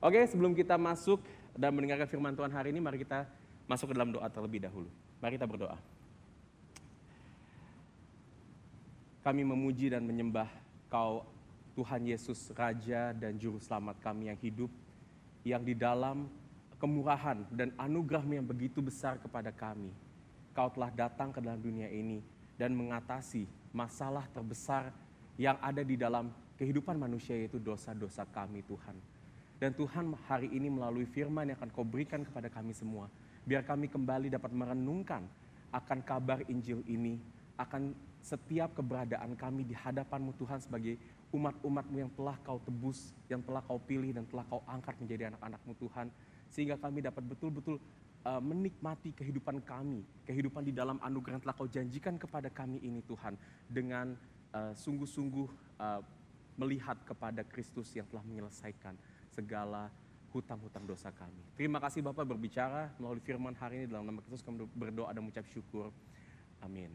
Oke, sebelum kita masuk dan mendengarkan firman Tuhan hari ini, mari kita masuk ke dalam doa terlebih dahulu. Mari kita berdoa. Kami memuji dan menyembah Kau, Tuhan Yesus, Raja dan Juru Selamat kami yang hidup, yang di dalam kemurahan dan anugerah-Mu yang begitu besar kepada kami. Kau telah datang ke dalam dunia ini dan mengatasi masalah terbesar yang ada di dalam kehidupan manusia, yaitu dosa-dosa kami, Tuhan. Dan Tuhan, hari ini melalui firman yang akan Kau berikan kepada kami semua, biar kami kembali dapat merenungkan akan kabar Injil ini, akan setiap keberadaan kami di hadapan-Mu Tuhan sebagai umat-umat-Mu yang telah Kau tebus, yang telah Kau pilih dan telah Kau angkat menjadi anak-anak-Mu Tuhan, sehingga kami dapat betul-betul menikmati kehidupan kami, kehidupan di dalam anugerah yang telah Kau janjikan kepada kami ini Tuhan, dengan sungguh-sungguh melihat kepada Kristus yang telah menyelesaikan segala hutang-hutang dosa kami. Terima kasih Bapak berbicara melalui firman hari ini, dalam nama Kristus kami berdoa dan mengucap syukur. Amin.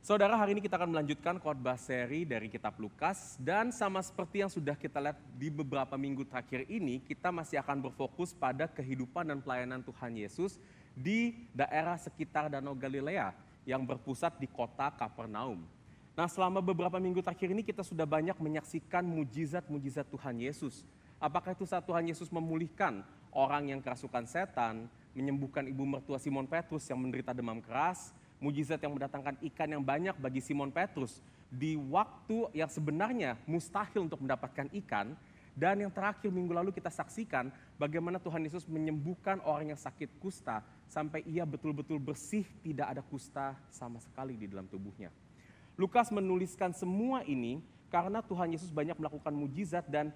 Saudara, hari ini kita akan melanjutkan khotbah seri dari kitab Lukas, dan sama seperti yang sudah kita lihat di beberapa minggu terakhir ini, kita masih akan berfokus pada kehidupan dan pelayanan Tuhan Yesus di daerah sekitar Danau Galilea yang berpusat di kota Kapernaum. Nah, selama beberapa minggu terakhir ini kita sudah banyak menyaksikan mujizat-mujizat Tuhan Yesus. Apakah itu saat Tuhan Yesus memulihkan orang yang kerasukan setan, menyembuhkan ibu mertua Simon Petrus yang menderita demam keras, mujizat yang mendatangkan ikan yang banyak bagi Simon Petrus di waktu yang sebenarnya mustahil untuk mendapatkan ikan, dan yang terakhir minggu lalu kita saksikan bagaimana Tuhan Yesus menyembuhkan orang yang sakit kusta sampai ia betul-betul bersih, tidak ada kusta sama sekali di dalam tubuhnya. Lukas menuliskan semua ini karena Tuhan Yesus banyak melakukan mujizat, dan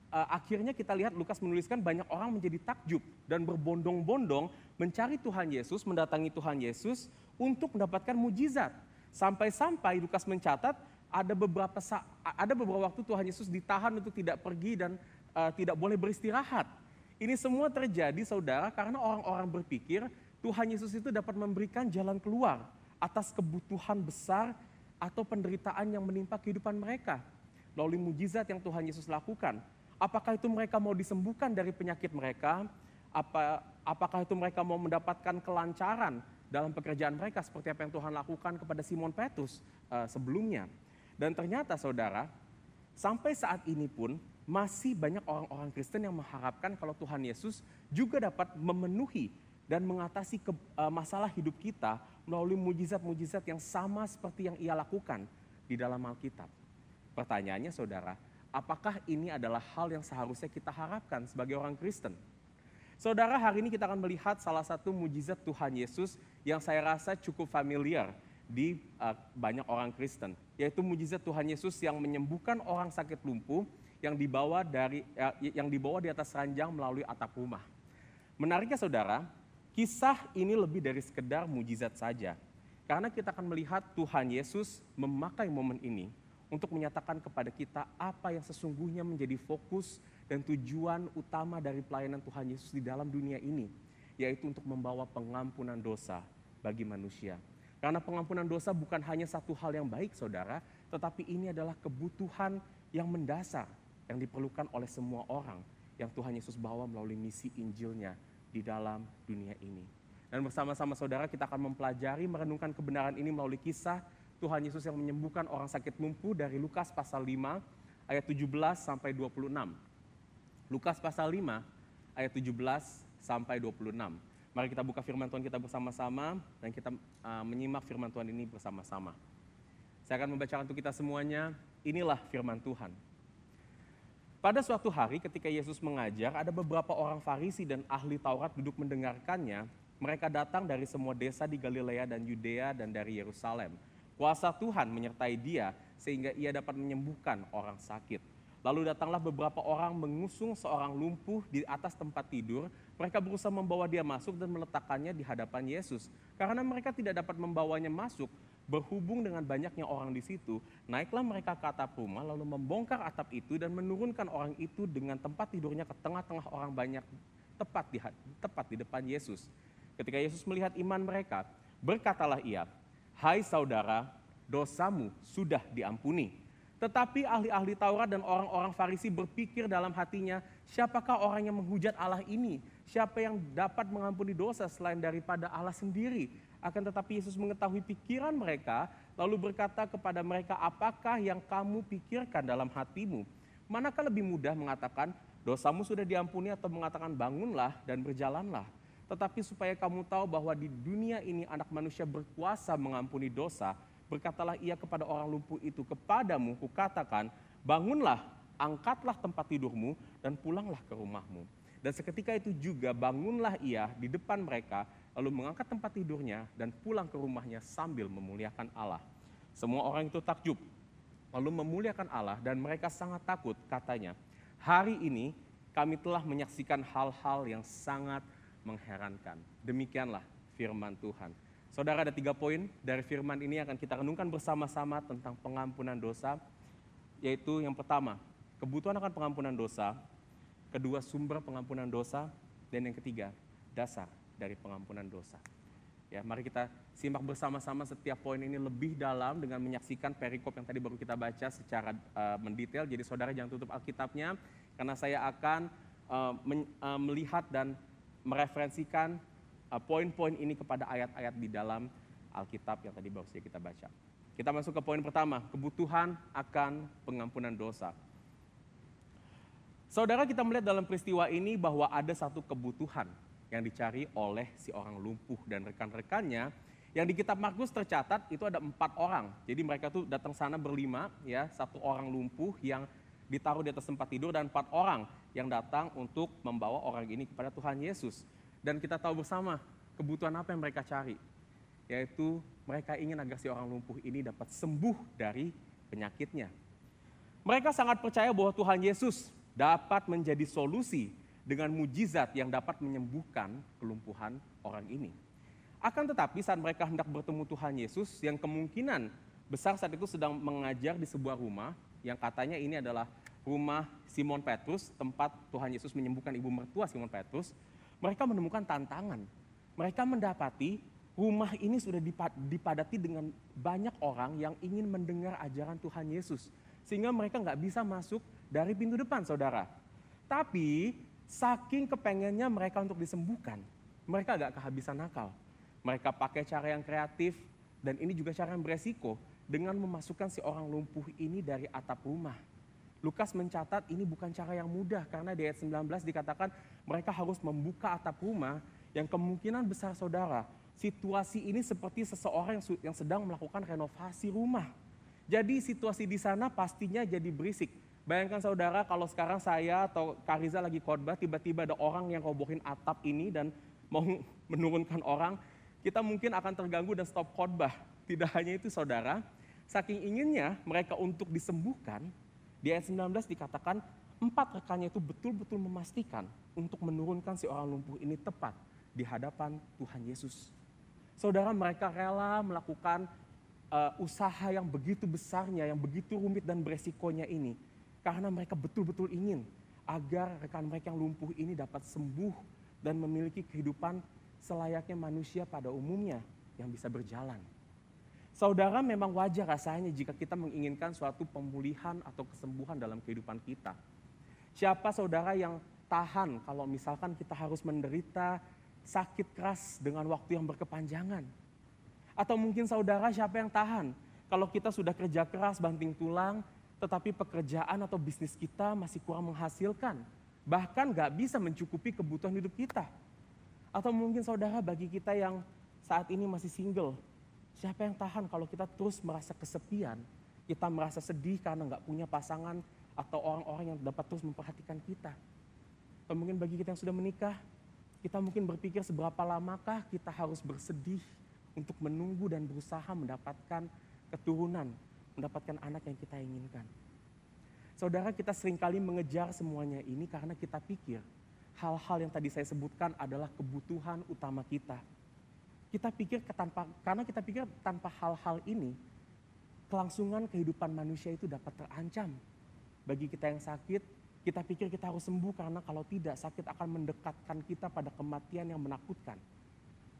akhirnya kita lihat Lukas menuliskan banyak orang menjadi takjub dan berbondong-bondong mencari Tuhan Yesus, mendatangi Tuhan Yesus untuk mendapatkan mujizat. Sampai-sampai Lukas mencatat ada beberapa waktu Tuhan Yesus ditahan untuk tidak pergi dan tidak boleh beristirahat. Ini semua terjadi, saudara, karena orang-orang berpikir Tuhan Yesus itu dapat memberikan jalan keluar atas kebutuhan besar atau penderitaan yang menimpa kehidupan mereka melalui mujizat yang Tuhan Yesus lakukan. Apakah itu mereka mau disembuhkan dari penyakit mereka? Apakah itu mereka mau mendapatkan kelancaran dalam pekerjaan mereka seperti apa yang Tuhan lakukan kepada Simon Petrus sebelumnya? Dan ternyata saudara, sampai saat ini pun masih banyak orang-orang Kristen yang mengharapkan kalau Tuhan Yesus juga dapat memenuhi dan mengatasi masalah hidup kita melalui mujizat-mujizat yang sama seperti yang ia lakukan di dalam Alkitab. Pertanyaannya saudara, apakah ini adalah hal yang seharusnya kita harapkan sebagai orang Kristen? Saudara, hari ini kita akan melihat salah satu mujizat Tuhan Yesus yang saya rasa cukup familiar di banyak orang Kristen, yaitu mujizat Tuhan Yesus yang menyembuhkan orang sakit lumpuh yang dibawa di atas ranjang melalui atap rumah. Menariknya saudara, kisah ini lebih dari sekedar mujizat saja, karena kita akan melihat Tuhan Yesus memakai momen ini untuk menyatakan kepada kita apa yang sesungguhnya menjadi fokus dan tujuan utama dari pelayanan Tuhan Yesus di dalam dunia ini, yaitu untuk membawa pengampunan dosa bagi manusia. Karena pengampunan dosa bukan hanya satu hal yang baik saudara, tetapi ini adalah kebutuhan yang mendasar yang diperlukan oleh semua orang yang Tuhan Yesus bawa melalui misi Injilnya di dalam dunia ini. Dan bersama-sama saudara kita akan mempelajari, merenungkan kebenaran ini melalui kisah Tuhan Yesus yang menyembuhkan orang sakit lumpuh dari Lukas pasal 5 ayat 17 sampai 26. Lukas pasal 5 ayat 17 sampai 26. Mari kita buka firman Tuhan kita bersama-sama dan kita menyimak firman Tuhan ini bersama-sama. Saya akan membacakan untuk kita semuanya. Inilah firman Tuhan. Pada suatu hari ketika Yesus mengajar, ada beberapa orang Farisi dan ahli Taurat duduk mendengarkannya. Mereka datang dari semua desa di Galilea dan Yudea dan dari Yerusalem. Kuasa Tuhan menyertai dia sehingga ia dapat menyembuhkan orang sakit. Lalu datanglah beberapa orang mengusung seorang lumpuh di atas tempat tidur. Mereka berusaha membawa dia masuk dan meletakkannya di hadapan Yesus. Karena mereka tidak dapat membawanya masuk, berhubung dengan banyaknya orang di situ, naiklah mereka ke atap rumah lalu membongkar atap itu dan menurunkan orang itu dengan tempat tidurnya ke tengah-tengah orang banyak tepat di depan Yesus. Ketika Yesus melihat iman mereka, berkatalah ia, "Hai saudara, dosamu sudah diampuni." Tetapi ahli-ahli Taurat dan orang-orang Farisi berpikir dalam hatinya, siapakah orang yang menghujat Allah ini? Siapa yang dapat mengampuni dosa selain daripada Allah sendiri? Akan tetapi Yesus mengetahui pikiran mereka, lalu berkata kepada mereka, apakah yang kamu pikirkan dalam hatimu? Manakah lebih mudah mengatakan, dosamu sudah diampuni, atau mengatakan bangunlah dan berjalanlah? Tetapi supaya kamu tahu bahwa di dunia ini anak manusia berkuasa mengampuni dosa, berkatalah ia kepada orang lumpuh itu, kepadamu kukatakan, bangunlah, angkatlah tempat tidurmu, dan pulanglah ke rumahmu. Dan seketika itu juga bangunlah ia di depan mereka, lalu mengangkat tempat tidurnya dan pulang ke rumahnya sambil memuliakan Allah. Semua orang itu takjub, lalu memuliakan Allah, dan mereka sangat takut, katanya, hari ini kami telah menyaksikan hal-hal yang sangat mengherankan. Demikianlah firman Tuhan. Saudara, ada 3 poin dari firman ini akan kita renungkan bersama-sama tentang pengampunan dosa, yaitu yang pertama, kebutuhan akan pengampunan dosa, kedua, sumber pengampunan dosa, dan yang ketiga, dasar dari pengampunan dosa. Ya, mari kita simak bersama-sama setiap poin ini lebih dalam dengan menyaksikan perikop yang tadi baru kita baca secara mendetail. Jadi saudara jangan tutup Alkitabnya, karena saya akan melihat dan mereferensikan poin-poin ini kepada ayat-ayat di dalam Alkitab yang tadi baru saja kita baca. Kita masuk ke poin pertama, kebutuhan akan pengampunan dosa. Saudara, kita melihat dalam peristiwa ini bahwa ada satu kebutuhan yang dicari oleh si orang lumpuh dan rekan-rekannya. Yang di kitab Markus tercatat itu ada 4 orang. Jadi mereka tuh datang sana berlima, ya, 1 orang lumpuh yang ditaruh di atas tempat tidur, dan 4 orang yang datang untuk membawa orang ini kepada Tuhan Yesus. Dan kita tahu bersama kebutuhan apa yang mereka cari, yaitu mereka ingin agar si orang lumpuh ini dapat sembuh dari penyakitnya. Mereka sangat percaya bahwa Tuhan Yesus dapat menjadi solusi dengan mujizat yang dapat menyembuhkan kelumpuhan orang ini. Akan tetapi saat mereka hendak bertemu Tuhan Yesus, yang kemungkinan besar saat itu sedang mengajar di sebuah rumah, yang katanya ini adalah rumah Simon Petrus, tempat Tuhan Yesus menyembuhkan ibu mertua Simon Petrus, mereka menemukan tantangan. Mereka mendapati rumah ini sudah dipadati dengan banyak orang yang ingin mendengar ajaran Tuhan Yesus. Sehingga mereka nggak bisa masuk dari pintu depan, saudara. Tapi saking kepengennya mereka untuk disembuhkan, mereka agak kehabisan akal. Mereka pakai cara yang kreatif, dan ini juga cara yang beresiko, dengan memasukkan si orang lumpuh ini dari atap rumah. Lukas mencatat ini bukan cara yang mudah, karena di ayat 19 dikatakan mereka harus membuka atap rumah, yang kemungkinan besar, saudara, situasi ini seperti seseorang yang sedang melakukan renovasi rumah. Jadi situasi di sana pastinya jadi berisik. Bayangkan saudara, kalau sekarang saya atau Kariza lagi khotbah, tiba-tiba ada orang yang robohin atap ini dan mau menurunkan orang, kita mungkin akan terganggu dan stop khotbah. Tidak hanya itu, saudara, saking inginnya mereka untuk disembuhkan, di ayat 19 dikatakan 4 rekannya itu betul-betul memastikan untuk menurunkan si orang lumpuh ini tepat di hadapan Tuhan Yesus. Saudara, mereka rela melakukan usaha yang begitu besarnya, yang begitu rumit dan beresikonya ini, karena mereka betul-betul ingin agar rekan mereka yang lumpuh ini dapat sembuh dan memiliki kehidupan selayaknya manusia pada umumnya yang bisa berjalan. Saudara, memang wajar rasanya jika kita menginginkan suatu pemulihan atau kesembuhan dalam kehidupan kita. Siapa saudara yang tahan kalau misalkan kita harus menderita sakit keras dengan waktu yang berkepanjangan? Atau mungkin saudara, siapa yang tahan kalau kita sudah kerja keras banting tulang, tetapi pekerjaan atau bisnis kita masih kurang menghasilkan, bahkan gak bisa mencukupi kebutuhan hidup kita? Atau mungkin saudara, bagi kita yang saat ini masih single, siapa yang tahan kalau kita terus merasa kesepian, kita merasa sedih karena gak punya pasangan atau orang-orang yang dapat terus memperhatikan kita? Atau mungkin bagi kita yang sudah menikah, kita mungkin berpikir seberapa lamakah kita harus bersedih untuk menunggu dan berusaha mendapatkan keturunan, mendapatkan anak yang kita inginkan. Saudara, kita seringkali mengejar semuanya ini karena kita pikir hal-hal yang tadi saya sebutkan adalah kebutuhan utama kita. Karena kita pikir tanpa hal-hal ini, kelangsungan kehidupan manusia itu dapat terancam. Bagi kita yang sakit, kita pikir kita harus sembuh, karena kalau tidak, sakit akan mendekatkan kita pada kematian yang menakutkan.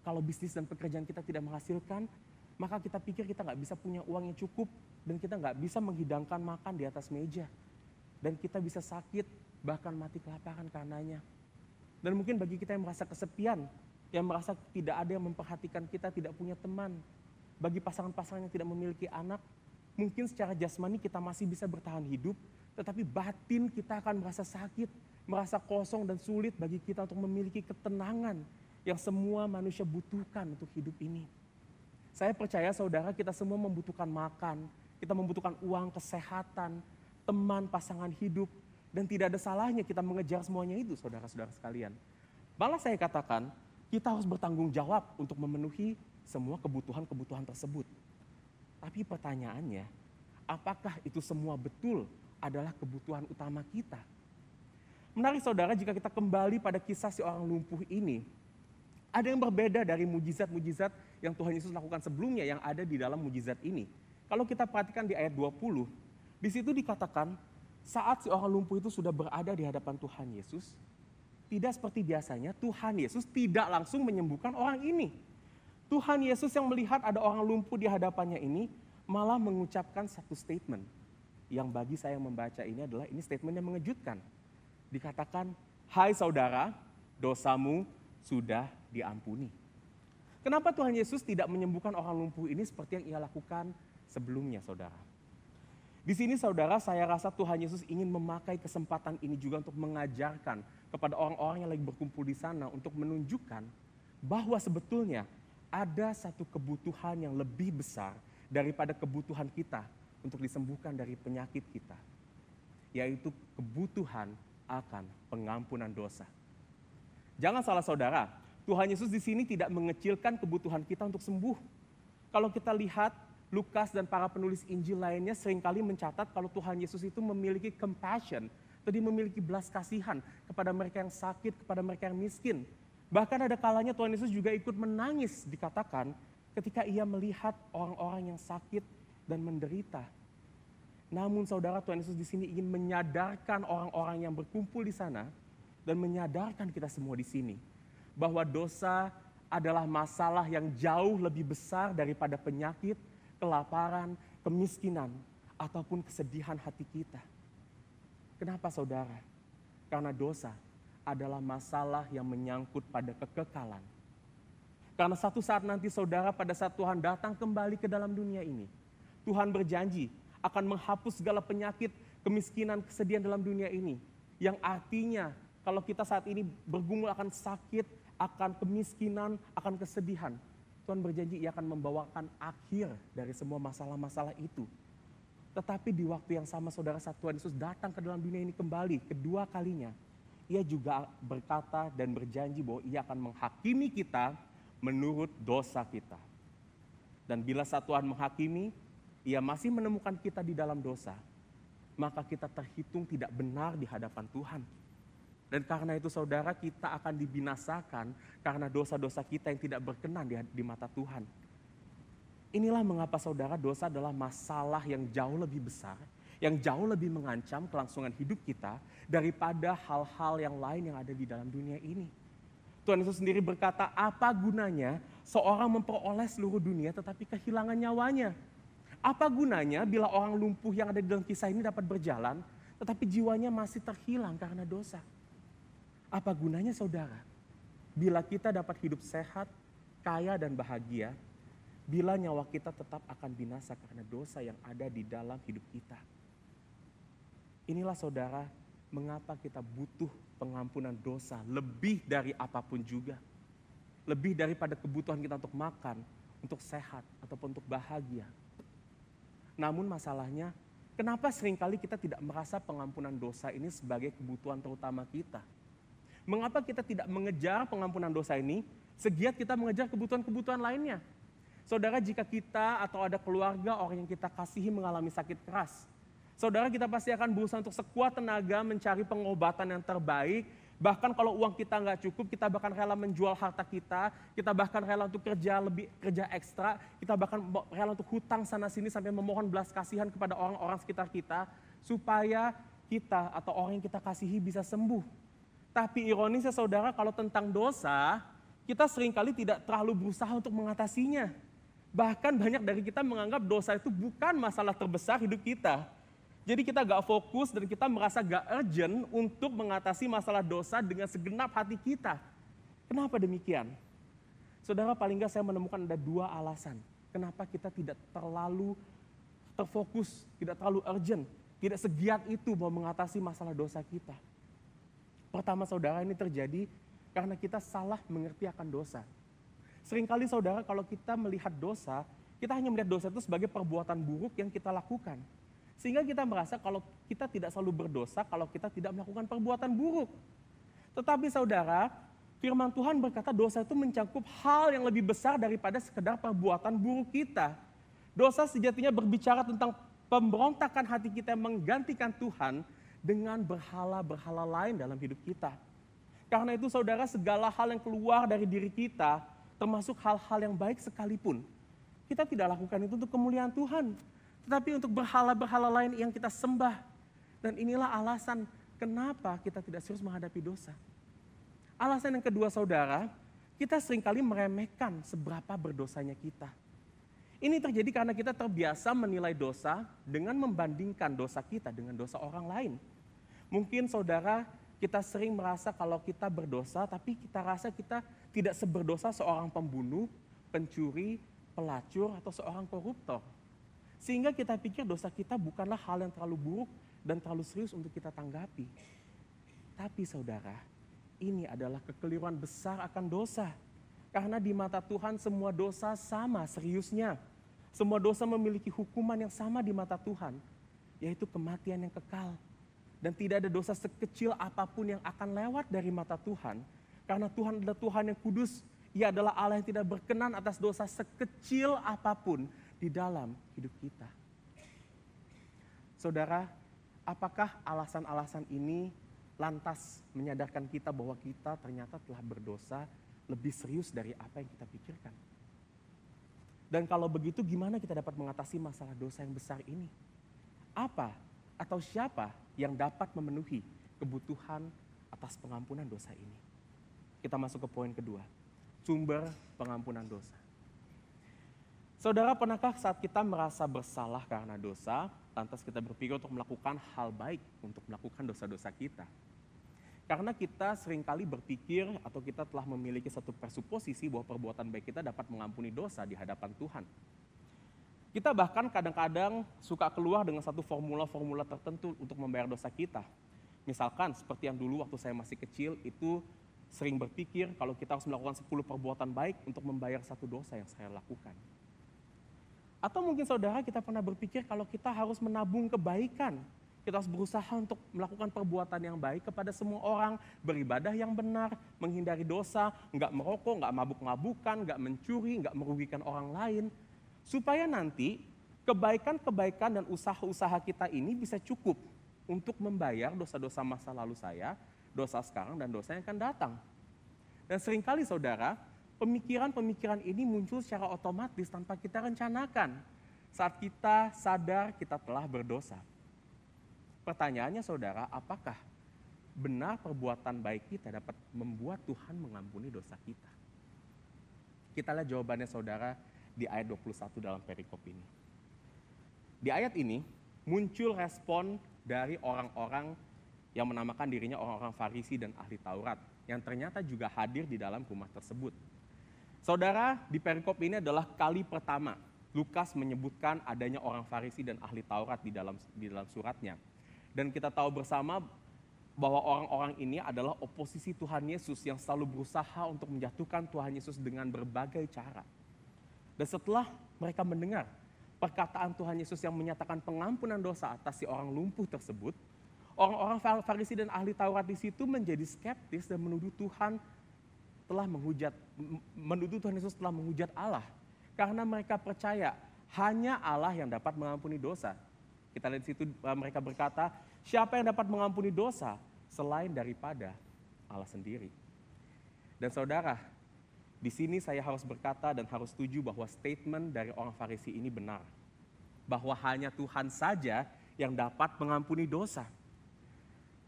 Kalau bisnis dan pekerjaan kita tidak menghasilkan, maka kita pikir kita nggak bisa punya uang yang cukup dan kita nggak bisa menghidangkan makan di atas meja. Dan kita bisa sakit, bahkan mati kelaparan karenanya. Dan mungkin bagi kita yang merasa kesepian, yang merasa tidak ada yang memperhatikan kita, tidak punya teman. Bagi pasangan-pasangan yang tidak memiliki anak, mungkin secara jasmani kita masih bisa bertahan hidup, tetapi batin kita akan merasa sakit, merasa kosong dan sulit bagi kita untuk memiliki ketenangan yang semua manusia butuhkan untuk hidup ini. Saya percaya saudara, kita semua membutuhkan makan, kita membutuhkan uang, kesehatan, teman, pasangan hidup, dan tidak ada salahnya kita mengejar semuanya itu, saudara-saudara sekalian. Malah saya katakan, kita harus bertanggung jawab untuk memenuhi semua kebutuhan-kebutuhan tersebut. Tapi pertanyaannya, apakah itu semua betul adalah kebutuhan utama kita? Menarik saudara, jika kita kembali pada kisah si orang lumpuh ini, ada yang berbeda dari mujizat-mujizat yang Tuhan Yesus lakukan sebelumnya yang ada di dalam mujizat ini. Kalau kita perhatikan di ayat 20, di situ dikatakan saat si orang lumpuh itu sudah berada di hadapan Tuhan Yesus, tidak seperti biasanya Tuhan Yesus tidak langsung menyembuhkan orang ini. Tuhan Yesus yang melihat ada orang lumpuh di hadapannya ini malah mengucapkan satu statement. Yang bagi saya yang membaca ini adalah ini statement yang mengejutkan. Dikatakan, hai saudara, dosamu sudah diampuni. Kenapa Tuhan Yesus tidak menyembuhkan orang lumpuh ini seperti yang ia lakukan sebelumnya, saudara? Di sini saudara, saya rasa Tuhan Yesus ingin memakai kesempatan ini juga untuk mengajarkan kepada orang-orang yang lagi berkumpul di sana untuk menunjukkan bahwa sebetulnya ada satu kebutuhan yang lebih besar daripada kebutuhan kita untuk disembuhkan dari penyakit kita, yaitu kebutuhan akan pengampunan dosa. Jangan salah saudara, Tuhan Yesus di sini tidak mengecilkan kebutuhan kita untuk sembuh. Kalau kita lihat Lukas dan para penulis Injil lainnya seringkali mencatat kalau Tuhan Yesus itu memiliki compassion, atau dia memiliki belas kasihan kepada mereka yang sakit, kepada mereka yang miskin. Bahkan ada kalanya Tuhan Yesus juga ikut menangis, dikatakan ketika ia melihat orang-orang yang sakit dan menderita. Namun saudara, Tuhan Yesus di sini ingin menyadarkan orang-orang yang berkumpul di sana dan menyadarkan kita semua di sini bahwa dosa adalah masalah yang jauh lebih besar daripada penyakit, kelaparan, kemiskinan, ataupun kesedihan hati kita. Kenapa saudara? Karena dosa adalah masalah yang menyangkut pada kekekalan. Karena satu saat nanti saudara, pada saat Tuhan datang kembali ke dalam dunia ini, Tuhan berjanji akan menghapus segala penyakit, kemiskinan, kesedihan dalam dunia ini. Yang artinya kalau kita saat ini bergumul akan sakit, akan kemiskinan, akan kesedihan, Tuhan berjanji ia akan membawakan akhir dari semua masalah-masalah itu. Tetapi di waktu yang sama saudara, saat Tuhan Yesus datang ke dalam dunia ini kembali kedua kalinya, ia juga berkata dan berjanji bahwa ia akan menghakimi kita menurut dosa kita. Dan bila saat Tuhan menghakimi, ia masih menemukan kita di dalam dosa, maka kita terhitung tidak benar di hadapan Tuhan. Dan karena itu saudara, kita akan dibinasakan karena dosa-dosa kita yang tidak berkenan di mata Tuhan. Inilah mengapa saudara, dosa adalah masalah yang jauh lebih besar, yang jauh lebih mengancam kelangsungan hidup kita daripada hal-hal yang lain yang ada di dalam dunia ini. Tuhan Yesus sendiri berkata, apa gunanya seorang memperoleh seluruh dunia tetapi kehilangan nyawanya? Apa gunanya bila orang lumpuh yang ada di dalam kisah ini dapat berjalan tetapi jiwanya masih terhilang karena dosa? Apa gunanya saudara, bila kita dapat hidup sehat, kaya dan bahagia, bila nyawa kita tetap akan binasa karena dosa yang ada di dalam hidup kita? Inilah saudara, mengapa kita butuh pengampunan dosa lebih dari apapun juga. Lebih daripada kebutuhan kita untuk makan, untuk sehat, ataupun untuk bahagia. Namun masalahnya, kenapa seringkali kita tidak merasa pengampunan dosa ini sebagai kebutuhan terutama kita? Mengapa kita tidak mengejar pengampunan dosa ini, segiat kita mengejar kebutuhan-kebutuhan lainnya? Saudara, jika kita atau ada keluarga orang yang kita kasihi mengalami sakit keras, saudara, kita pasti akan berusaha untuk sekuat tenaga mencari pengobatan yang terbaik. Bahkan kalau uang kita nggak cukup, kita bahkan rela menjual harta kita bahkan rela untuk kerja ekstra, kita bahkan rela untuk hutang sana-sini sampai memohon belas kasihan kepada orang-orang sekitar kita, supaya kita atau orang yang kita kasihi bisa sembuh. Tapi ironisnya saudara, kalau tentang dosa, kita seringkali tidak terlalu berusaha untuk mengatasinya. Bahkan banyak dari kita menganggap dosa itu bukan masalah terbesar hidup kita. Jadi kita gak fokus dan kita merasa gak urgent untuk mengatasi masalah dosa dengan segenap hati kita. Kenapa demikian? Saudara, paling gak saya menemukan ada 2 alasan. Kenapa kita tidak terlalu terfokus, tidak terlalu urgent, tidak segiat itu mau mengatasi masalah dosa kita. Pertama saudara, ini terjadi karena kita salah mengerti akan dosa. Seringkali saudara, kalau kita melihat dosa, kita hanya melihat dosa itu sebagai perbuatan buruk yang kita lakukan. Sehingga kita merasa kalau kita tidak selalu berdosa, kalau kita tidak melakukan perbuatan buruk. Tetapi saudara, firman Tuhan berkata dosa itu mencakup hal yang lebih besar daripada sekedar perbuatan buruk kita. Dosa sejatinya berbicara tentang pemberontakan hati kita yang menggantikan Tuhan dengan berhala-berhala lain dalam hidup kita. Karena itu saudara, segala hal yang keluar dari diri kita, termasuk hal-hal yang baik sekalipun, kita tidak lakukan itu untuk kemuliaan Tuhan, tetapi untuk berhala-berhala lain yang kita sembah. Dan inilah alasan kenapa kita tidak serius menghadapi dosa. Alasan yang kedua saudara, kita seringkali meremehkan seberapa berdosanya kita. Ini terjadi karena kita terbiasa menilai dosa dengan membandingkan dosa kita dengan dosa orang lain. Mungkin saudara, kita sering merasa kalau kita berdosa, tapi kita rasa kita tidak seberdosa seorang pembunuh, pencuri, pelacur, atau seorang koruptor. Sehingga kita pikir dosa kita bukanlah hal yang terlalu buruk dan terlalu serius untuk kita tanggapi. Tapi saudara, ini adalah kekeliruan besar akan dosa. Karena di mata Tuhan semua dosa sama seriusnya. Semua dosa memiliki hukuman yang sama di mata Tuhan, yaitu kematian yang kekal. Dan tidak ada dosa sekecil apapun yang akan lewat dari mata Tuhan. Karena Tuhan adalah Tuhan yang kudus. Ia adalah Allah yang tidak berkenan atas dosa sekecil apapun di dalam hidup kita. Saudara, apakah alasan-alasan ini lantas menyadarkan kita bahwa kita ternyata telah berdosa lebih serius dari apa yang kita pikirkan? Dan kalau begitu gimana kita dapat mengatasi masalah dosa yang besar ini? Apa atau siapa yang dapat memenuhi kebutuhan atas pengampunan dosa ini? Kita masuk ke poin kedua, sumber pengampunan dosa. Saudara, pernahkah saat kita merasa bersalah karena dosa, lantas kita berpikir untuk melakukan hal baik untuk melakukan dosa-dosa kita? Karena kita seringkali berpikir atau kita telah memiliki satu presuposisi bahwa perbuatan baik kita dapat mengampuni dosa di hadapan Tuhan. Kita bahkan kadang-kadang suka keluar dengan satu formula-formula tertentu untuk membayar dosa kita. Misalkan seperti yang dulu waktu saya masih kecil itu sering berpikir kalau kita harus melakukan 10 perbuatan baik untuk membayar satu dosa yang saya lakukan. Atau mungkin saudara kita pernah berpikir kalau kita harus menabung kebaikan. Kita harus berusaha untuk melakukan perbuatan yang baik kepada semua orang, beribadah yang benar, menghindari dosa, nggak merokok, nggak mabuk-mabukan, nggak mencuri, nggak merugikan orang lain. Supaya nanti kebaikan-kebaikan dan usaha-usaha kita ini bisa cukup untuk membayar dosa-dosa masa lalu saya, dosa sekarang dan dosa yang akan datang. Dan seringkali saudara, pemikiran-pemikiran ini muncul secara otomatis tanpa kita rencanakan. Saat kita sadar kita telah berdosa. Pertanyaannya saudara, apakah benar perbuatan baik kita dapat membuat Tuhan mengampuni dosa kita? Kita lihat jawabannya saudara di ayat 21 dalam perikop ini. Di ayat ini muncul respon dari orang-orang yang menamakan dirinya orang-orang Farisi dan ahli Taurat yang ternyata juga hadir di dalam rumah tersebut. Saudara, di perikop ini adalah kali pertama Lukas menyebutkan adanya orang Farisi dan ahli Taurat di dalam suratnya. Dan kita tahu bersama bahwa orang-orang ini adalah oposisi Tuhan Yesus yang selalu berusaha untuk menjatuhkan Tuhan Yesus dengan berbagai cara. Dan setelah mereka mendengar perkataan Tuhan Yesus yang menyatakan pengampunan dosa atas si orang lumpuh tersebut, orang-orang Farisi dan ahli Taurat di situ menjadi skeptis dan menuduh Tuhan Yesus telah menghujat Allah. Karena mereka percaya hanya Allah yang dapat mengampuni dosa. Kita lihat di situ mereka berkata, siapa yang dapat mengampuni dosa selain daripada Allah sendiri. Dan saudara, di sini saya harus berkata dan harus setuju bahwa statement dari orang Farisi ini benar. Bahwa hanya Tuhan saja yang dapat mengampuni dosa.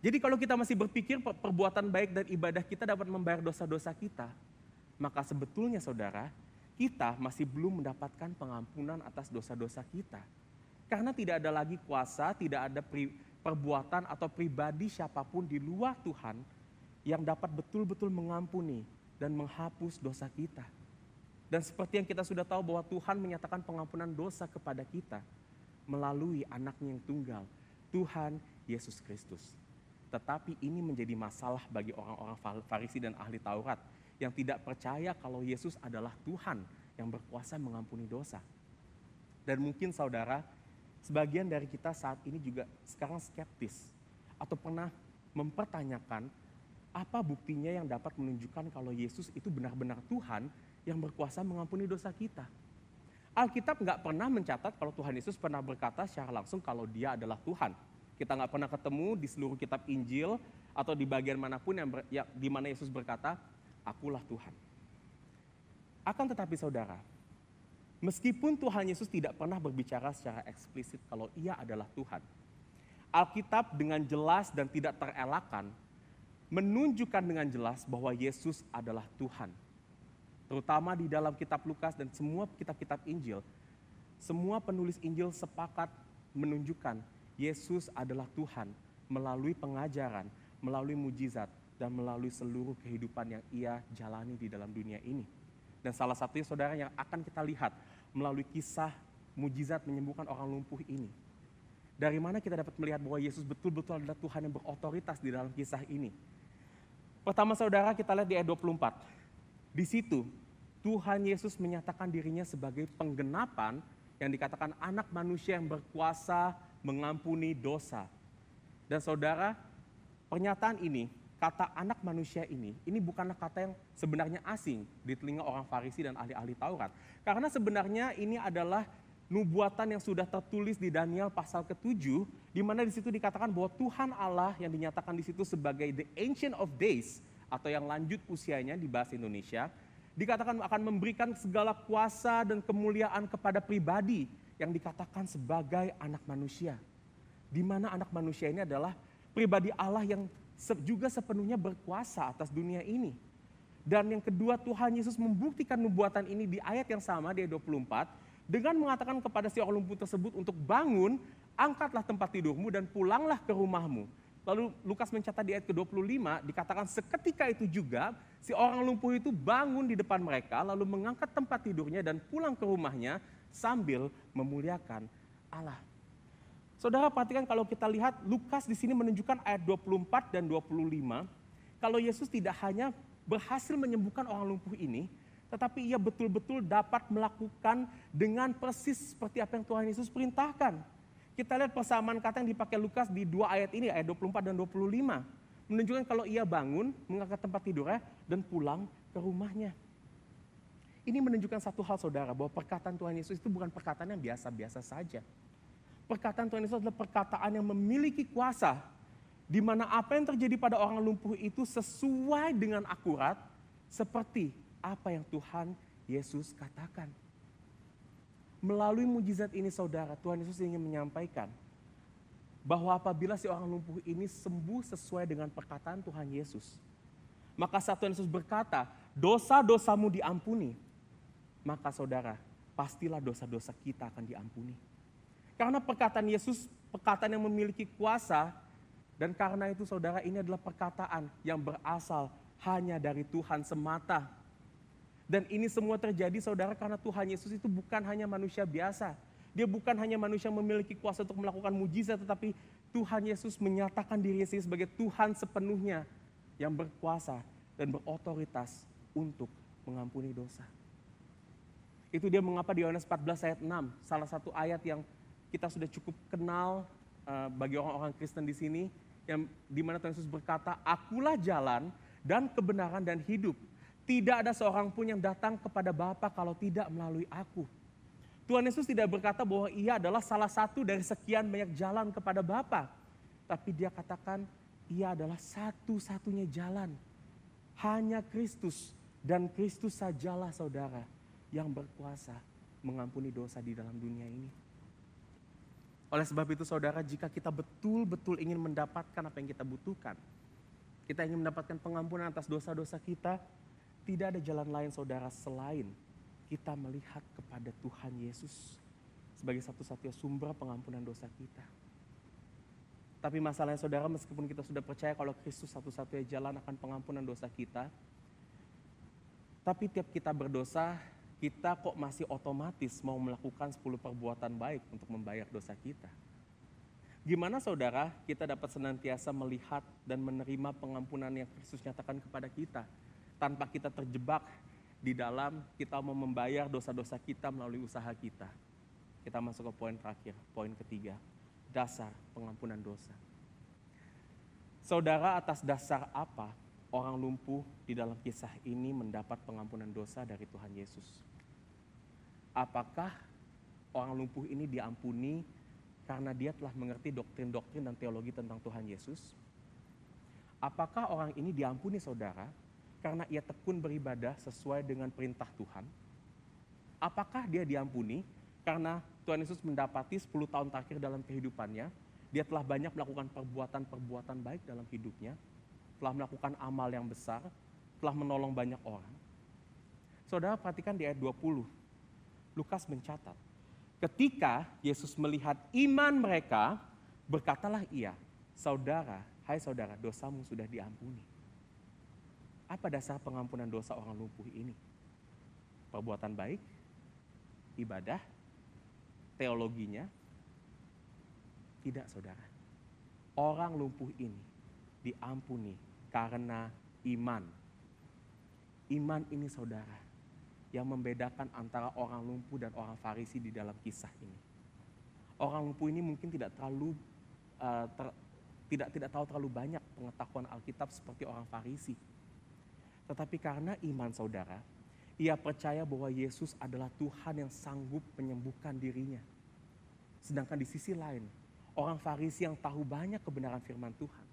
Jadi kalau kita masih berpikir perbuatan baik dan ibadah kita dapat membayar dosa-dosa kita, maka sebetulnya saudara, kita masih belum mendapatkan pengampunan atas dosa-dosa kita. Karena tidak ada lagi kuasa, tidak ada perbuatan atau pribadi siapapun di luar Tuhan yang dapat betul-betul mengampuni dan menghapus dosa kita. Dan seperti yang kita sudah tahu bahwa Tuhan menyatakan pengampunan dosa kepada kita melalui anaknya yang tunggal, Tuhan Yesus Kristus. Tetapi ini menjadi masalah bagi orang-orang Farisi dan ahli Taurat yang tidak percaya kalau Yesus adalah Tuhan yang berkuasa mengampuni dosa. Dan mungkin saudara, sebagian dari kita saat ini juga sekarang skeptis atau pernah mempertanyakan apa buktinya yang dapat menunjukkan kalau Yesus itu benar-benar Tuhan yang berkuasa mengampuni dosa kita. Alkitab nggak pernah mencatat kalau Tuhan Yesus pernah berkata secara langsung kalau dia adalah Tuhan. Kita nggak pernah ketemu di seluruh kitab Injil atau di bagian manapun di mana Yesus berkata, akulah Tuhan. Akan tetapi saudara, meskipun Tuhan Yesus tidak pernah berbicara secara eksplisit kalau ia adalah Tuhan, Alkitab dengan jelas dan tidak terelakkan menunjukkan dengan jelas bahwa Yesus adalah Tuhan. Terutama di dalam kitab Lukas dan semua kitab-kitab Injil, semua penulis Injil sepakat menunjukkan Yesus adalah Tuhan melalui pengajaran, melalui mujizat, dan melalui seluruh kehidupan yang ia jalani di dalam dunia ini. Dan salah satunya saudara yang akan kita lihat melalui kisah mujizat menyembuhkan orang lumpuh ini. Dari mana kita dapat melihat bahwa Yesus betul-betul adalah Tuhan yang berotoritas di dalam kisah ini. Pertama saudara kita lihat di ayat 24. Di situ Tuhan Yesus menyatakan dirinya sebagai penggenapan yang dikatakan anak manusia yang berkuasa mengampuni dosa. Dan saudara, pernyataan ini, kata anak manusia ini bukanlah kata yang sebenarnya asing di telinga orang Farisi dan ahli-ahli Taurat. Karena sebenarnya ini adalah nubuatan yang sudah tertulis di Daniel pasal ke-7, di mana di situ dikatakan bahwa Tuhan Allah yang dinyatakan di situ sebagai the Ancient of Days, atau yang lanjut usianya di bahasa Indonesia, dikatakan akan memberikan segala kuasa dan kemuliaan kepada pribadi yang dikatakan sebagai anak manusia. Di mana anak manusia ini adalah pribadi Allah yang juga sepenuhnya berkuasa atas dunia ini. Dan yang kedua, Tuhan Yesus membuktikan nubuatan ini di ayat yang sama, di ayat 24, dengan mengatakan kepada si orang lumpuh tersebut untuk bangun, angkatlah tempat tidurmu dan pulanglah ke rumahmu. Lalu Lukas mencatat di ayat ke-25, dikatakan seketika itu juga si orang lumpuh itu bangun di depan mereka, lalu mengangkat tempat tidurnya dan pulang ke rumahnya sambil memuliakan Allah. Saudara perhatikan kalau kita lihat Lukas di sini menunjukkan ayat 24 dan 25, kalau Yesus tidak hanya berhasil menyembuhkan orang lumpuh ini, tetapi ia betul-betul dapat melakukan dengan persis seperti apa yang Tuhan Yesus perintahkan. Kita lihat persamaan kata yang dipakai Lukas di dua ayat ini, ayat 24 dan 25. Menunjukkan kalau ia bangun, mengangkat tempat tidurnya, dan pulang ke rumahnya. Ini menunjukkan satu hal saudara, bahwa perkataan Tuhan Yesus itu bukan perkataan yang biasa-biasa saja. Perkataan Tuhan Yesus adalah perkataan yang memiliki kuasa, di mana apa yang terjadi pada orang lumpuh itu sesuai dengan akurat, seperti apa yang Tuhan Yesus katakan. Melalui mujizat ini saudara, Tuhan Yesus ingin menyampaikan bahwa apabila si orang lumpuh ini sembuh sesuai dengan perkataan Tuhan Yesus, maka saat Tuhan Yesus berkata, dosa-dosamu diampuni, maka saudara, pastilah dosa-dosa kita akan diampuni. Karena perkataan Yesus, perkataan yang memiliki kuasa, dan karena itu saudara, ini adalah perkataan yang berasal hanya dari Tuhan semata. Dan ini semua terjadi saudara karena Tuhan Yesus itu bukan hanya manusia biasa. Dia bukan hanya manusia yang memiliki kuasa untuk melakukan mujizat, tetapi Tuhan Yesus menyatakan dirinya sebagai Tuhan sepenuhnya yang berkuasa dan berotoritas untuk mengampuni dosa. Itu dia mengapa di Yohanes 14 ayat 6, salah satu ayat yang kita sudah cukup kenal bagi orang-orang Kristen di sini, yang di mana Tuhan Yesus berkata, akulah jalan dan kebenaran dan hidup. Tidak ada seorang pun yang datang kepada Bapa kalau tidak melalui aku. Tuhan Yesus tidak berkata bahwa ia adalah salah satu dari sekian banyak jalan kepada Bapa. Tapi dia katakan ia adalah satu-satunya jalan. Hanya Kristus dan Kristus sajalah saudara yang berkuasa mengampuni dosa di dalam dunia ini. Oleh sebab itu saudara, jika kita betul-betul ingin mendapatkan apa yang kita butuhkan, kita ingin mendapatkan pengampunan atas dosa-dosa kita, tidak ada jalan lain saudara selain kita melihat kepada Tuhan Yesus sebagai satu-satunya sumber pengampunan dosa kita. Tapi masalahnya saudara, meskipun kita sudah percaya kalau Kristus satu-satunya jalan akan pengampunan dosa kita, tapi tiap kita berdosa, kita kok masih otomatis mau melakukan 10 perbuatan baik untuk membayar dosa kita. Gimana saudara kita dapat senantiasa melihat dan menerima pengampunan yang Kristus nyatakan kepada kita, tanpa kita terjebak di dalam kita mau membayar dosa-dosa kita melalui usaha kita. Kita masuk ke poin terakhir, poin ketiga, dasar pengampunan dosa. Saudara, atas dasar apa orang lumpuh di dalam kisah ini mendapat pengampunan dosa dari Tuhan Yesus? Apakah orang lumpuh ini diampuni karena dia telah mengerti doktrin-doktrin dan teologi tentang Tuhan Yesus? Apakah orang ini diampuni saudara karena ia tekun beribadah sesuai dengan perintah Tuhan? Apakah dia diampuni karena Tuhan Yesus mendapati 10 tahun terakhir dalam kehidupannya, dia telah banyak melakukan perbuatan-perbuatan baik dalam hidupnya, telah melakukan amal yang besar, telah menolong banyak orang? Saudara perhatikan di ayat 20, Lukas mencatat, ketika Yesus melihat iman mereka, berkatalah ia, hai saudara, dosamu sudah diampuni. Apa dasar pengampunan dosa orang lumpuh ini? Perbuatan baik, ibadah, teologinya? Tidak saudara. Orang lumpuh ini diampuni karena iman. Iman ini saudara yang membedakan antara orang lumpuh dan orang Farisi di dalam kisah ini. Orang lumpuh ini mungkin tidak tahu terlalu banyak pengetahuan Alkitab seperti orang Farisi. Tetapi karena iman saudara, ia percaya bahwa Yesus adalah Tuhan yang sanggup menyembuhkan dirinya. Sedangkan di sisi lain, orang Farisi yang tahu banyak kebenaran firman Tuhan,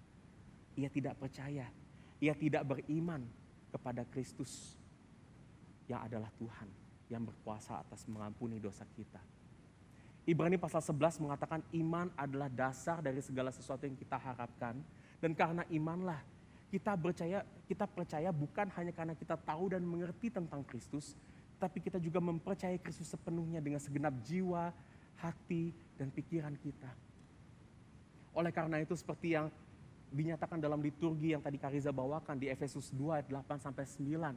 ia tidak percaya, ia tidak beriman kepada Kristus yang adalah Tuhan yang berkuasa atas mengampuni dosa kita. Ibrani pasal 11 mengatakan iman adalah dasar dari segala sesuatu yang kita harapkan, dan karena imanlah kita percaya bukan hanya karena kita tahu dan mengerti tentang Kristus, tapi kita juga mempercayai Kristus sepenuhnya dengan segenap jiwa, hati, dan pikiran kita. Oleh karena itu seperti yang dinyatakan dalam liturgi yang tadi Kariza bawakan di Efesus 2 ayat 8-9.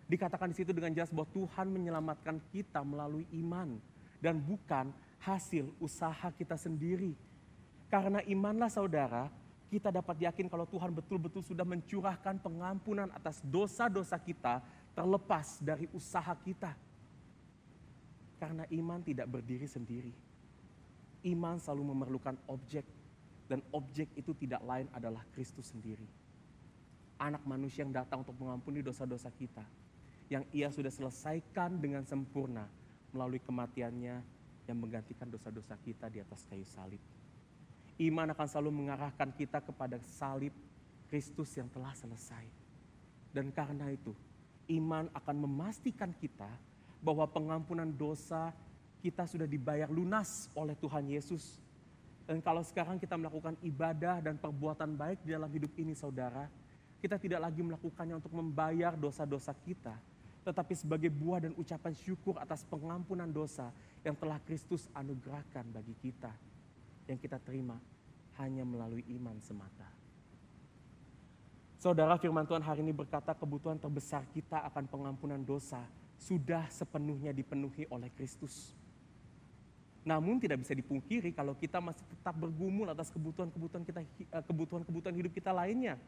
Dikatakan di situ dengan jelas bahwa Tuhan menyelamatkan kita melalui iman dan bukan hasil usaha kita sendiri. Karena imanlah saudara, kita dapat yakin kalau Tuhan betul-betul sudah mencurahkan pengampunan atas dosa-dosa kita terlepas dari usaha kita. Karena iman tidak berdiri sendiri. Iman selalu memerlukan objek, dan objek itu tidak lain adalah Kristus sendiri. Anak manusia yang datang untuk mengampuni dosa-dosa kita, yang ia sudah selesaikan dengan sempurna melalui kematiannya yang menggantikan dosa-dosa kita di atas kayu salib. Iman akan selalu mengarahkan kita kepada salib Kristus yang telah selesai. Dan karena itu, iman akan memastikan kita bahwa pengampunan dosa kita sudah dibayar lunas oleh Tuhan Yesus. Dan kalau sekarang kita melakukan ibadah dan perbuatan baik di dalam hidup ini saudara, kita tidak lagi melakukannya untuk membayar dosa-dosa kita, tetapi sebagai buah dan ucapan syukur atas pengampunan dosa yang telah Kristus anugerahkan bagi kita, yang kita terima hanya melalui iman semata. Saudara, firman Tuhan hari ini berkata kebutuhan terbesar kita akan pengampunan dosa sudah sepenuhnya dipenuhi oleh Kristus. Namun tidak bisa dipungkiri kalau kita masih tetap bergumul atas kebutuhan hidup kita lainnya.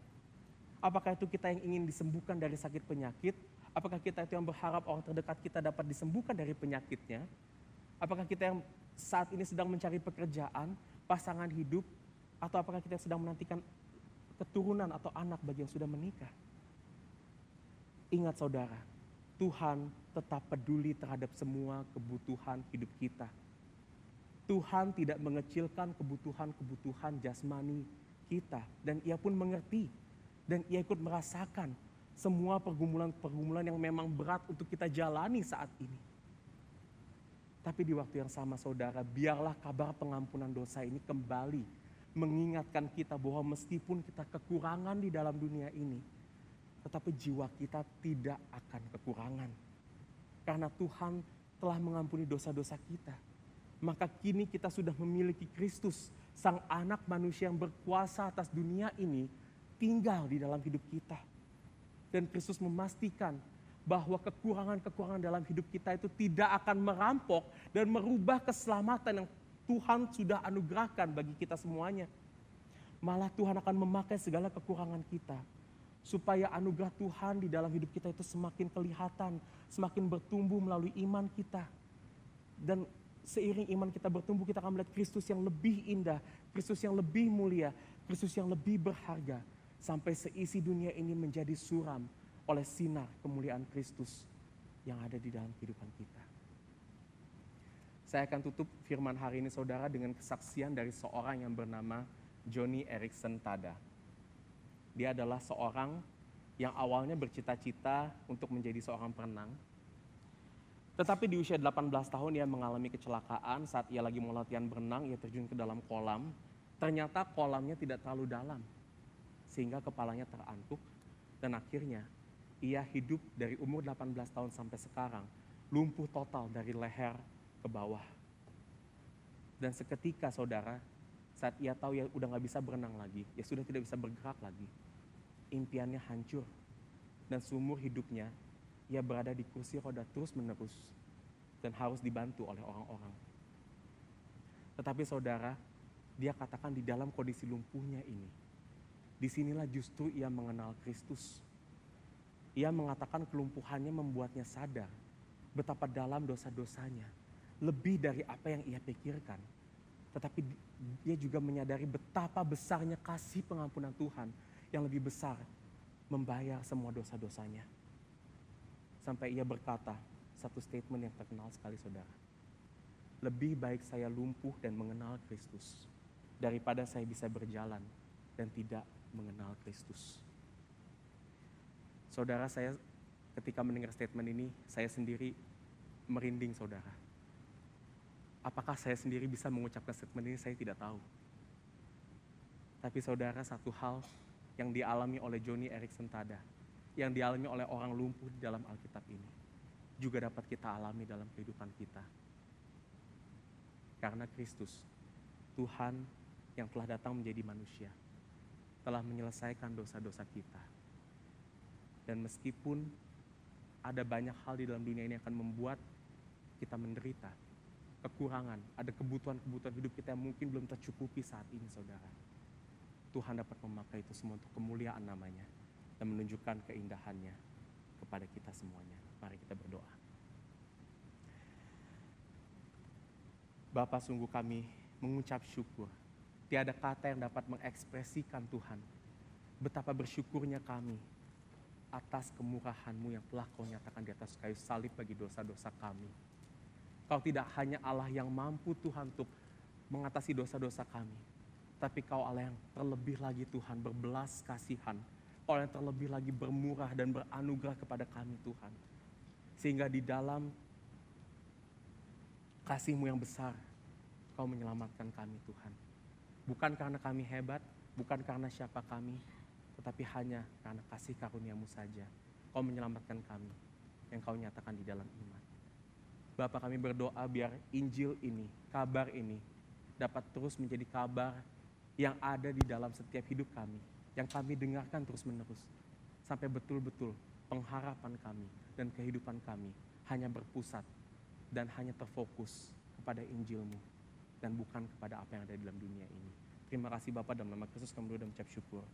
Apakah itu kita yang ingin disembuhkan dari sakit penyakit? Apakah kita itu yang berharap orang terdekat kita dapat disembuhkan dari penyakitnya? Apakah kita yang saat ini sedang mencari pekerjaan, pasangan hidup, atau apakah kita sedang menantikan keturunan atau anak bagi yang sudah menikah? Ingat saudara, Tuhan tetap peduli terhadap semua kebutuhan hidup kita. Tuhan tidak mengecilkan kebutuhan-kebutuhan jasmani kita, dan ia pun mengerti, dan ia ikut merasakan semua pergumulan-pergumulan yang memang berat untuk kita jalani saat ini. Tapi di waktu yang sama saudara, biarlah kabar pengampunan dosa ini kembali mengingatkan kita bahwa meskipun kita kekurangan di dalam dunia ini, tetapi jiwa kita tidak akan kekurangan. karena Tuhan telah mengampuni dosa-dosa kita. Maka kini kita sudah memiliki Kristus, Sang Anak Manusia yang berkuasa atas dunia ini, tinggal di dalam hidup kita. Dan Kristus memastikan bahwa kekurangan-kekurangan dalam hidup kita itu tidak akan merampok dan merubah keselamatan yang Tuhan sudah anugerahkan bagi kita semuanya. Malah Tuhan akan memakai segala kekurangan kita, supaya anugerah Tuhan di dalam hidup kita itu semakin kelihatan, semakin bertumbuh melalui iman kita. Dan seiring iman kita bertumbuh, kita akan melihat Kristus yang lebih indah, Kristus yang lebih mulia, Kristus yang lebih berharga. Sampai seisi dunia ini menjadi suram oleh sinar kemuliaan Kristus yang ada di dalam kehidupan kita. Saya akan tutup firman hari ini saudara dengan kesaksian dari seorang yang bernama Joni Eareckson Tada. Dia adalah seorang yang awalnya bercita-cita untuk menjadi seorang perenang. Tetapi di usia 18 tahun ia mengalami kecelakaan saat ia lagi mau latihan berenang, ia terjun ke dalam kolam. Ternyata kolamnya tidak terlalu dalam, sehingga kepalanya terantuk dan akhirnya ia hidup dari umur 18 tahun sampai sekarang, lumpuh total dari leher ke bawah. Dan seketika saudara, saat ia tahu ya udah gak bisa berenang lagi, ya sudah tidak bisa bergerak lagi, impiannya hancur. Dan seumur hidupnya, ia berada di kursi roda terus menerus dan harus dibantu oleh orang-orang. Tetapi saudara, dia katakan di dalam kondisi lumpuhnya ini, disinilah justru ia mengenal Kristus. Ia mengatakan kelumpuhannya membuatnya sadar betapa dalam dosa-dosanya, lebih dari apa yang ia pikirkan. Tetapi dia juga menyadari betapa besarnya kasih pengampunan Tuhan yang lebih besar membayar semua dosa-dosanya. Sampai ia berkata satu statement yang terkenal sekali saudara. Lebih baik saya lumpuh dan mengenal Kristus daripada saya bisa berjalan dan tidak mengenal Kristus. Saudara, saya ketika mendengar statement ini, saya sendiri merinding saudara. Apakah saya sendiri bisa mengucapkan statement ini, saya tidak tahu. Tapi saudara, satu hal yang dialami oleh Joni Eareckson Tada, yang dialami oleh orang lumpuh di dalam Alkitab ini, juga dapat kita alami dalam kehidupan kita. Karena Kristus, Tuhan yang telah datang menjadi manusia, telah menyelesaikan dosa-dosa kita. Dan meskipun ada banyak hal di dalam dunia ini yang akan membuat kita menderita, kekurangan, ada kebutuhan-kebutuhan hidup kita yang mungkin belum tercukupi saat ini saudara, Tuhan dapat memakai itu semua untuk kemuliaan namanya dan menunjukkan keindahannya kepada kita semuanya. Mari kita berdoa. Bapa, sungguh kami mengucap syukur. Tiada kata yang dapat mengekspresikan Tuhan betapa bersyukurnya kami atas kemurahan-Mu yang telah Kau nyatakan di atas kayu salib bagi dosa-dosa kami. Kau tidak hanya Allah yang mampu Tuhan untuk mengatasi dosa-dosa kami, tapi Kau Allah yang terlebih lagi Tuhan berbelas kasihan, Kau yang terlebih lagi bermurah dan beranugerah kepada kami Tuhan. Sehingga di dalam kasih-Mu yang besar, Kau menyelamatkan kami Tuhan. Bukan karena kami hebat, bukan karena siapa kami, tetapi hanya karena kasih karunia-Mu saja. Kau menyelamatkan kami yang Kau nyatakan di dalam iman. Bapa, kami berdoa biar Injil ini, kabar ini dapat terus menjadi kabar yang ada di dalam setiap hidup kami, yang kami dengarkan terus-menerus, sampai betul-betul pengharapan kami dan kehidupan kami hanya berpusat dan hanya terfokus kepada Injil-Mu dan bukan kepada apa yang ada di dalam dunia ini. Terima kasih Bapa, dalam nama Kristus kami berdoa dan mengucap syukur.